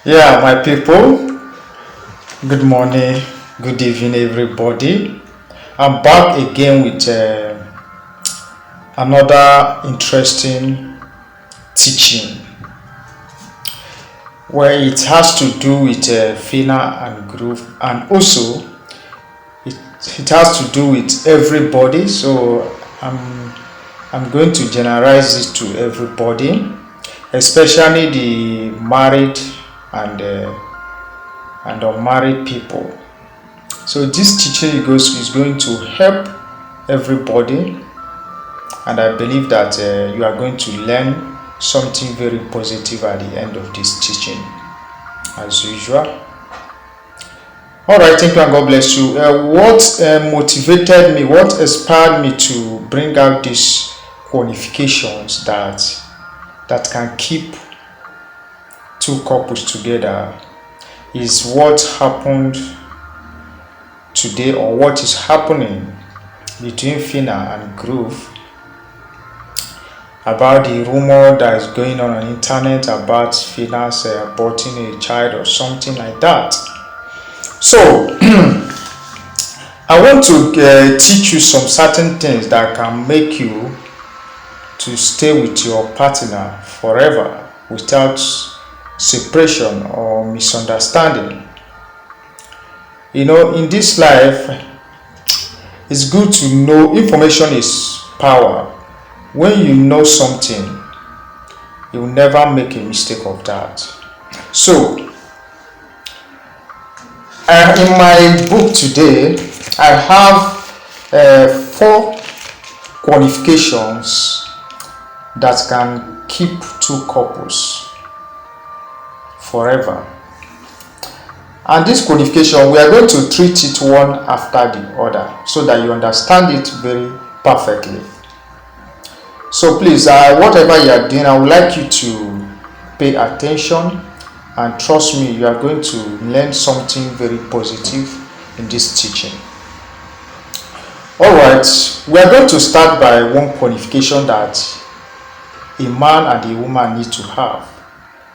Yeah, my people, good morning, good evening, everybody. I'm back again with another interesting teaching where it has to do with finer and groove, and also it, it has to do with everybody. So I'm going to generalize this to everybody, especially the married and unmarried people. So this teaching is going to help everybody, and I believe that you are going to learn something very positive at the end of this teaching, as usual. All right, thank you and God bless you. What motivated me, what inspired me to bring out these qualifications that can keep two couples together is what happened today, or what is happening between Fina and Groove, about the rumor that is going on internet about Fina's aborting a child or something like that. So I want to teach you some certain things that can make you to stay with your partner forever without separation or misunderstanding. In this life, it's good to know information is power. When you know something, you will never make a mistake of that. So, in my book today, I have four qualifications that can keep two couples forever. And this qualification, we are going to treat it one after the other so that you understand it very perfectly. So please, whatever you are doing, I would like you to pay attention, and trust me, you are going to learn something very positive in this teaching. Alright, we are going to start by one qualification that a man and a woman need to have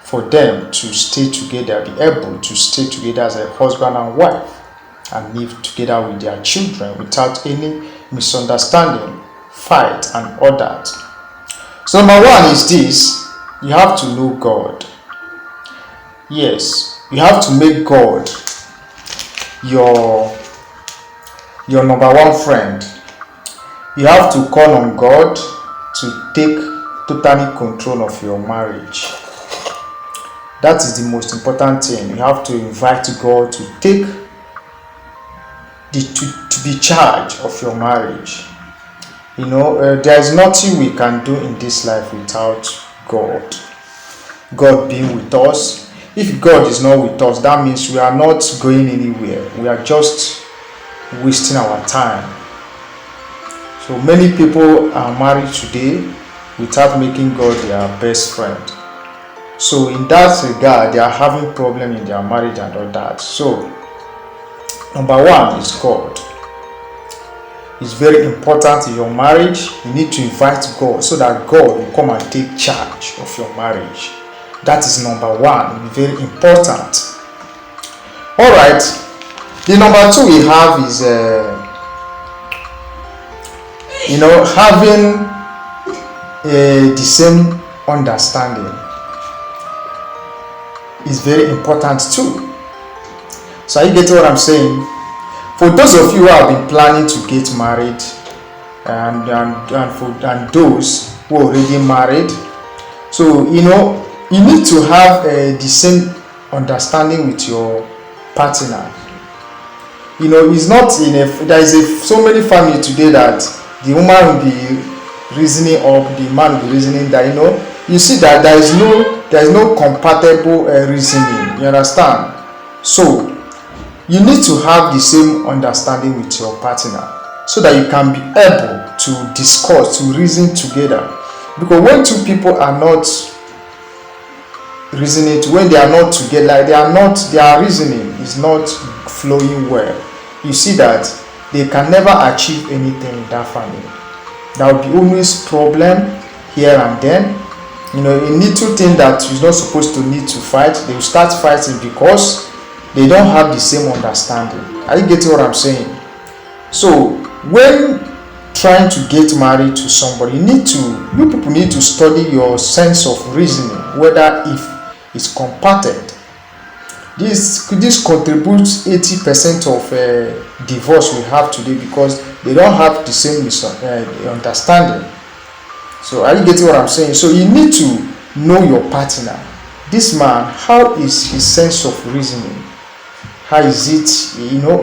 for them to stay together, be able to stay together as a husband and wife and live together with their children without any misunderstanding, fight, and all that. So number one is this: you have to know God. Yes, you have to make God your number one friend. You have to call on God to take totally control of your marriage. That is the most important thing. You have to invite God to take to be charge of your marriage. There is nothing we can do in this life without God. God being with us. If God is not with us, that means we are not going anywhere. We are just wasting our time. So many people are married today without making God their best friend. So in that regard, they are having problem in their marriage and all that. So number one is God. It's very important in your marriage. You need to invite God so that God will come and take charge of your marriage. That is number one, very important. Alright, the number two we have is having the same understanding is very important too. So are you getting what I'm saying? For those of you who have been planning to get married, and those who are already married, so you need to have the same understanding with your partner. It's not there is so many families today that the woman will be reasoning up, the man will be reasoning that. You see that there is no compatible reasoning. You understand? So you need to have the same understanding with your partner so that you can be able to discuss, to reason together. Because when two people are not reasoning, when they are not together, their reasoning is not flowing well, you see that they can never achieve anything in that family. There will be always problem here and then. A little thing that is not supposed to need to fight, they will start fighting because they don't have the same understanding. Are you getting what I'm saying? So when trying to get married to somebody, you people need to study your sense of reasoning, whether if it's compacted. This contributes 80% of divorce we have today, because they don't have the same understanding. So are you getting what I'm saying? So you need to know your partner. This man, how is his sense of reasoning? How is it?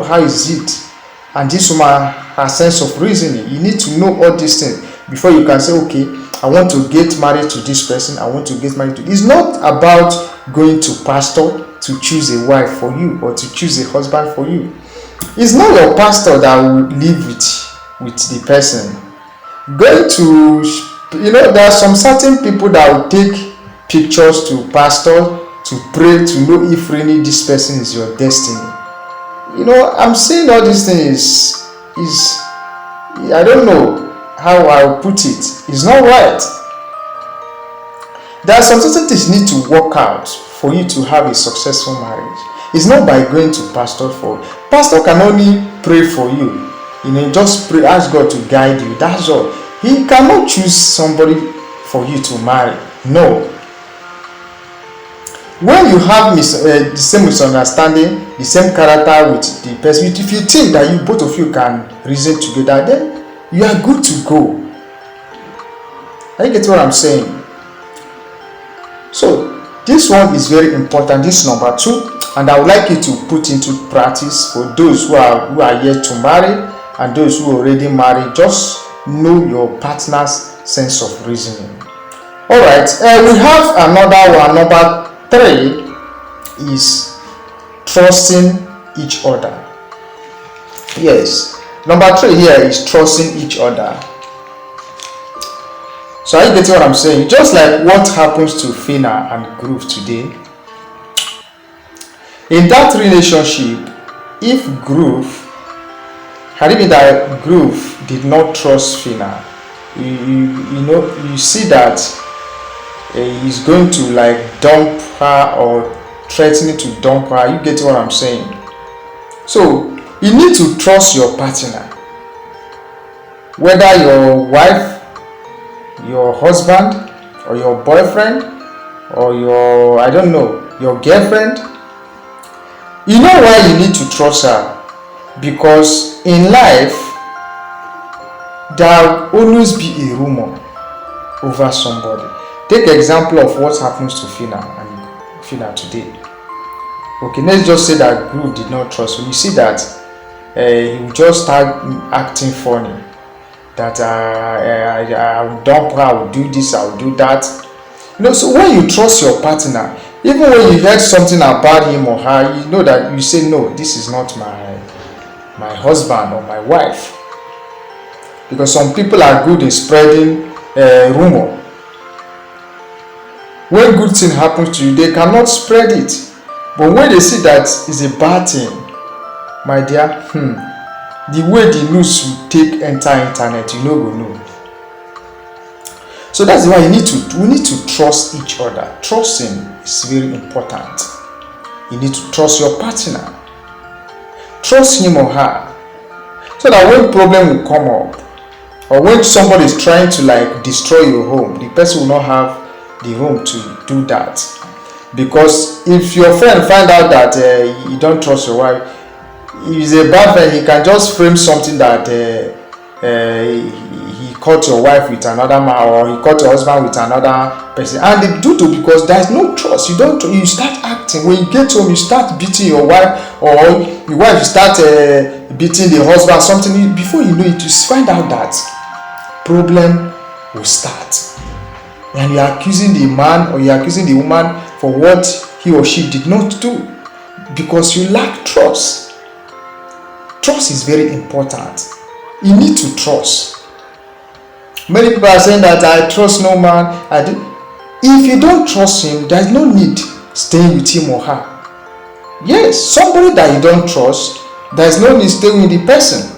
How is it? And this woman, her sense of reasoning. You need to know all these things before you can say, okay, I want to get married to this person. I want to get married to. It's not about going to pastor to choose a wife for you or to choose a husband for you. It's not your pastor that will live with the person. Going to, there are some certain people that will take pictures to pastor to pray to know if really this person is your destiny. I'm saying all these things is I don't know how I'll put it. It's not right. There are some certain things you need to work out for you to have a successful marriage. It's not by going to pastor for. Pastor can only pray for you. Just pray, ask God to guide you. That's all. He cannot choose somebody for you to marry. No. When you have the same misunderstanding, the same character with the person, if you think that you both of you can reason together, then you are good to go. Are you getting what I'm saying? So this one is very important. This is number 2, and I would like you to put into practice for those who are yet to marry and those who are already married. Just know your partner's sense of reasoning. All right, we have another one. Number 3 is trusting each other. Yes, number 3 here is trusting each other. So are you getting what I'm saying? Just like what happens to Fina and Groove today. In that relationship, if Groove did not trust Fina, you see that he's going to like dump her or threatening to dump her. You get what I'm saying? So you need to trust your partner, whether your wife, your husband, or your boyfriend, or your girlfriend. You know why you need to trust her? Because in life there will always be a rumor over somebody. Take example of what happens to Fina today. Okay, let's just say that Groove did not trust you. You see that he will just start acting funny. That I will dump her, I will do this, I will do that. So when you trust your partner, even when you heard something about him or her, you know that you say, no, this is not my husband or my wife. Because some people are good in spreading rumor. When good thing happens to you, they cannot spread it. But when they see that it's a bad thing, my dear, the way the news will take enter internet, you will know. So that's why we need to trust each other. Trusting is very important. You need to trust your partner. Trust him or her. So that when problem will come up, or when somebody is trying to like destroy your home, the person will not have the room to do that. Because if your friend find out that you don't trust your wife, if he's a bad friend, he can just frame something that he caught your wife with another man, or he caught your husband with another person, and they do to, because there is no trust. You start acting. When you get home, you start beating your wife, or your wife start beating the husband, something. Before you know it, you find out that problem will start, and you are accusing the man or you are accusing the woman for what he or she did not do, because you lack trust. Trust is very important. You need to trust. Many people are saying that I trust no man. I do. If you don't trust him, there is no need staying with him or her. Yes, somebody that you don't trust, there is no need staying with the person.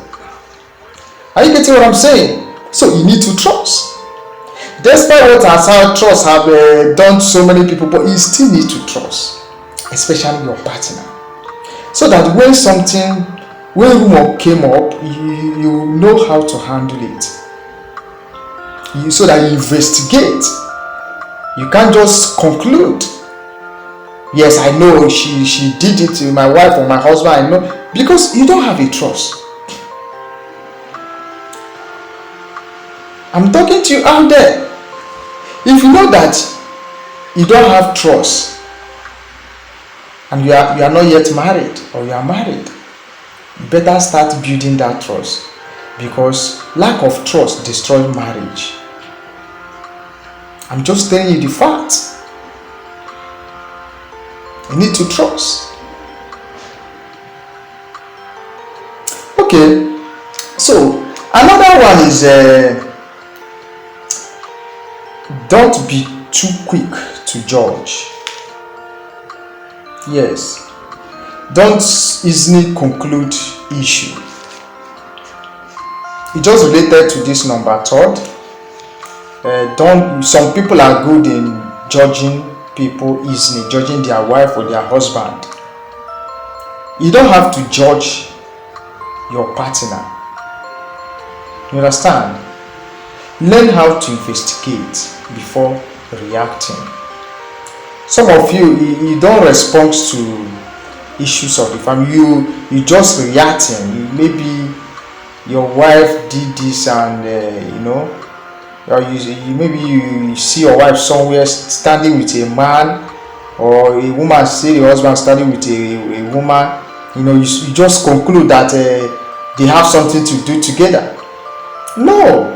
Are you getting what I'm saying? So you need to trust. Despite what has how trust have done to so many people, but you still need to trust, especially your partner, so that when rumor came up, you know how to handle it. So that you investigate. You can't just conclude, yes, I know she did it to my wife or my husband, I know, because you don't have a trust. I'm talking to you out there. If you know that you don't have trust, and you are not yet married, or you are married, you better start building that trust, because lack of trust destroys marriage. I'm just telling you the facts. You need to trust. Okay, so another one is don't be too quick to judge. Yes, don't easily conclude issue. It just related to this number third. Some people are good in judging people easily, judging their wife or their husband. You don't have to judge your partner. You understand? Learn how to investigate before reacting. Some of you don't respond to issues of the family. You just reacting. Maybe your wife did this, and or maybe you see your wife somewhere standing with a man, or a woman see the husband standing with a woman. You just conclude that they have something to do together. No.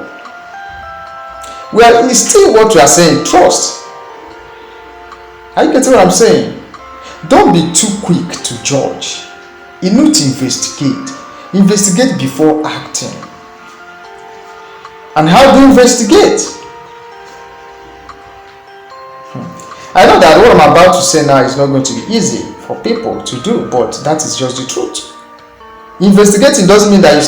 Well, it's still what you are saying, trust. Are you getting what I'm saying? Don't be too quick to judge. You need to investigate. Investigate before acting. And how do you investigate? I know that what I'm about to say now is not going to be easy for people to do, but that is just the truth. Investigating doesn't mean that you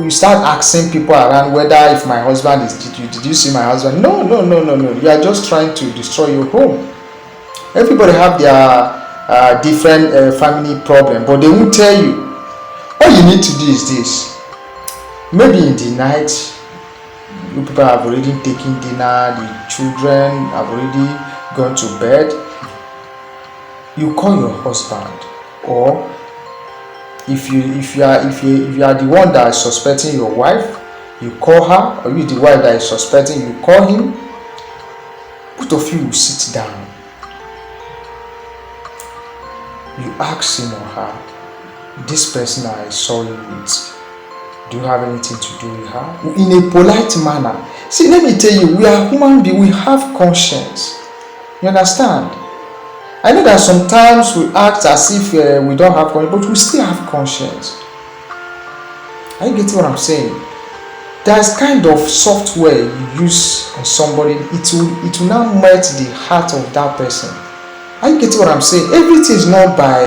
start asking people around whether if my husband did you see my husband? No. You are just trying to destroy your home. Everybody have their different family problem, but they won't tell you. All you need to do is this. Maybe in the night, you people have already taken dinner, the children have already gone to bed. You call your husband, or if you are the one that is suspecting your wife, you call her, or you the wife that is suspecting, you call him. Both of you will sit down. You ask him or her, this person I saw you with, do you have anything to do with her? In a polite manner. See, let me tell you, we are human beings, we have conscience. You understand? I know that sometimes we act as if we don't have conscience, but we still have conscience. Are you getting what I'm saying? There's kind of software you use on somebody, it will now melt the heart of that person. Are you getting what I'm saying? Everything is not by